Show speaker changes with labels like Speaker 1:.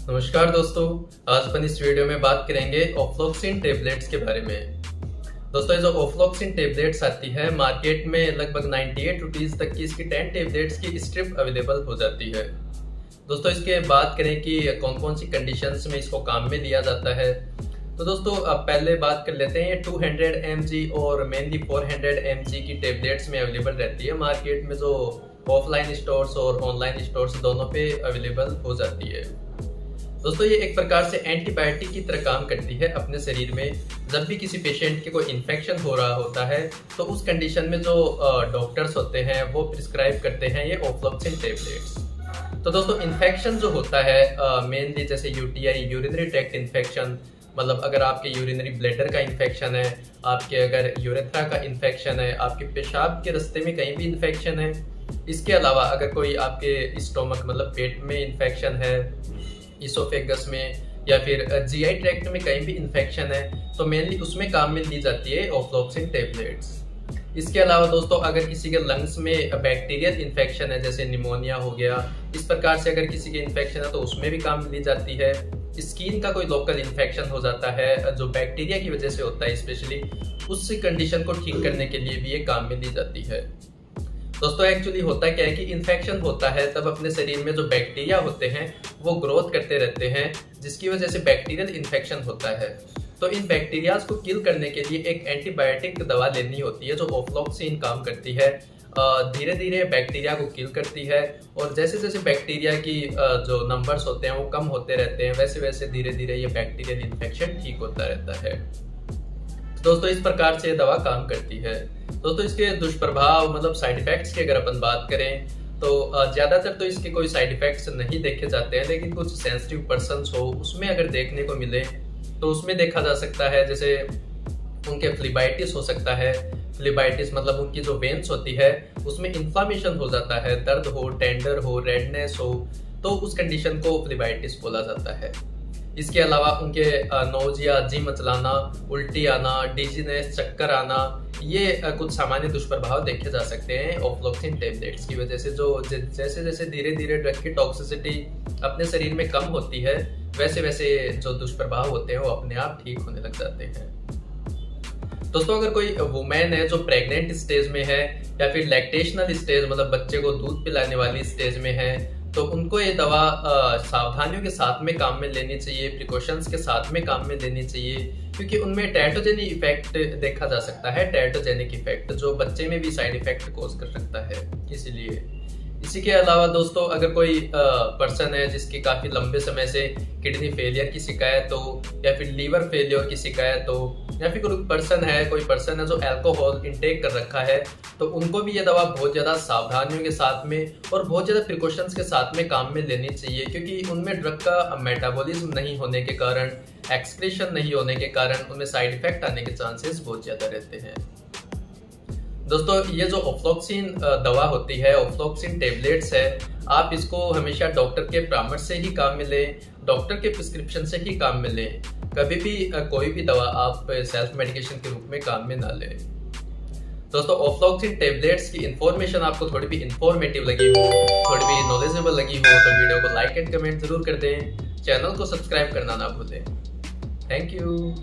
Speaker 1: नमस्कार दोस्तों, आज अपन इस वीडियो में बात करेंगे ऑफ्लॉक्सिन टेबलेट्स के बारे में। दोस्तों, ये जो ऑफ्लॉक्सिन टेबलेट्स आती है मार्केट में लगभग 98 रुपीज तक की इसकी 10 टेबलेट्स की स्ट्रिप अवेलेबल हो जाती है। दोस्तों, इसके बात करें कि कौन कौन सी कंडीशंस में इसको काम में लिया जाता है, तो दोस्तों अब पहले बात कर लेते हैं। ये 200 mg और मेनली 400 mg की टेबलेट्स में अवेलेबल रहती है मार्केट में, जो ऑफलाइन स्टोर्स और ऑनलाइन स्टोर्स दोनों पे अवेलेबल हो जाती है। दोस्तों, ये एक प्रकार से एंटीबायोटिक की तरह काम करती है अपने शरीर में। जब भी किसी पेशेंट के कोई इन्फेक्शन हो रहा होता है तो उस कंडीशन में जो डॉक्टर्स होते हैं वो प्रिस्क्राइब करते हैं ये ऑफ्लॉक्सिन टेबलेट्स। तो दोस्तों, इन्फेक्शन जो होता है मेनली जैसे यूटीआई, यूरिनरी ट्रैक्ट इन्फेक्शन, मतलब अगर आपके यूरिनरी ब्लैडर का इन्फेक्शन है, आपके अगर यूरेथ्रा का इन्फेक्शन है, आपके पेशाब के रास्ते में कहीं भी इन्फेक्शन है, इसके अलावा अगर कोई आपके स्टोमक मतलब पेट में इन्फेक्शन है, इसोफेगस में या फिर जीआई ट्रैक्ट में कहीं भी इन्फेक्शन है, तो मेनली उसमें काम में ली जाती है ऑफ्लॉक्सिन टेबलेट्स। इसके अलावा दोस्तों, अगर किसी के लंग्स में बैक्टीरियल इन्फेक्शन है जैसे निमोनिया हो गया, इस प्रकार से अगर किसी के इन्फेक्शन है तो उसमें भी काम में ली जाती है। स्किन का कोई लोकल इन्फेक्शन हो जाता है जो बैक्टीरिया की वजह से होता है स्पेशली, उस कंडीशन को ठीक करने के लिए भी ये काम में ली जाती है। दोस्तों, एक्चुअली होता क्या है कि इन्फेक्शन होता है तब अपने शरीर में जो बैक्टीरिया होते हैं वो ग्रोथ करते रहते हैं, जिसकी वजह से बैक्टीरियल इन्फेक्शन होता है। तो इन बैक्टीरियाज को किल करने के लिए एक एंटीबायोटिक दवा लेनी होती है जो ऑफ्लॉक्सिन काम करती है। धीरे धीरे बैक्टीरिया को किल करती है और जैसे जैसे बैक्टीरिया की जो नंबर्स होते हैं वो कम होते रहते हैं, वैसे वैसे धीरे धीरे ये बैक्टीरियल इन्फेक्शन ठीक होता रहता है। दोस्तों, इस प्रकार से दवा काम करती है। दोस्तों, इसके दुष्प्रभाव मतलब साइड इफेक्ट्स की अगर अपन बात करें तो ज्यादातर तो इसके कोई साइड इफेक्ट्स नहीं देखे जाते हैं, लेकिन कुछ सेंसिटिव पर्सन्स हो उसमें अगर देखने को मिले तो उसमें देखा जा सकता है, जैसे उनके फ्लीबाइटिस हो सकता है। फ्लीबाइटिस मतलब उनकी जो वेन्स होती है उसमें इन्फ्लामेशन हो जाता है, दर्द हो, टेंडर हो, रेडनेस हो, तो उस कंडीशन को फ्लीबाइटिस बोला जाता है। इसके अलावा उनके नोजिया, जी मचलाना, उल्टी आना, डिजीनेस, चक्कर आना, ये कुछ सामान्य दुष्प्रभाव देखे जा सकते हैं ऑफ्लॉक्सिन टेबलेट्स की वजह से। जो जैसे जैसे धीरे धीरे ड्रग की टॉक्सिसिटी अपने शरीर में कम होती है, वैसे वैसे जो दुष्प्रभाव होते हैं वो अपने आप ठीक होने लग जाते हैं। दोस्तों, अगर कोई वुमेन है जो प्रेग्नेंट स्टेज में है या फिर लैक्टेशनल स्टेज मतलब बच्चे को दूध पिलाने वाली स्टेज में है, तो उनको ये दवा सावधानियों के साथ में काम में लेनी चाहिए, प्रिकॉशंस के साथ में काम में लेनी चाहिए, क्योंकि उनमें टेराटोजेनिक इफेक्ट देखा जा सकता है। टेराटोजेनिक इफेक्ट जो बच्चे में भी साइड इफेक्ट कॉज कर सकता है, इसलिए। इसी के अलावा दोस्तों, अगर कोई पर्सन है जिसकी काफी लंबे समय से किडनी फेलियर की शिकायत हो या फिर लीवर फेलियर की शिकायत हो, या फिर कोई पर्सन है जो अल्कोहल इंटेक कर रखा है, तो उनको भी ये दवा बहुत ज्यादा सावधानियों के साथ में और बहुत ज्यादा प्रिकॉशंस के साथ में काम में लेनी चाहिए, क्योंकि उनमें ड्रग का मेटाबॉलिज्म नहीं होने के कारण, एक्सक्रीशन नहीं होने के कारण उनमें साइड इफेक्ट आने के चांसेस बहुत ज्यादा रहते हैं। दोस्तों, ये जो ऑफ्लॉक्सिन दवा होती है, ऑफ्लॉक्सिन टेबलेट्स है, आप इसको हमेशा डॉक्टर के परामर्श से ही काम में लें, डॉक्टर के प्रिस्क्रिप्शन से ही काम में लें। कभी भी कोई भी दवा आप सेल्फ मेडिकेशन के रूप में काम में ना लें। दोस्तों, ऑफ्लॉक्सिन टेबलेट्स की इंफॉर्मेशन आपको थोड़ी भी इंफॉर्मेटिव लगी हो, थोड़ी भी नॉलेजेबल लगी हो, तो वीडियो को लाइक एंड कमेंट जरूर कर दें। चैनल को सब्सक्राइब करना ना भूलें। Thank you.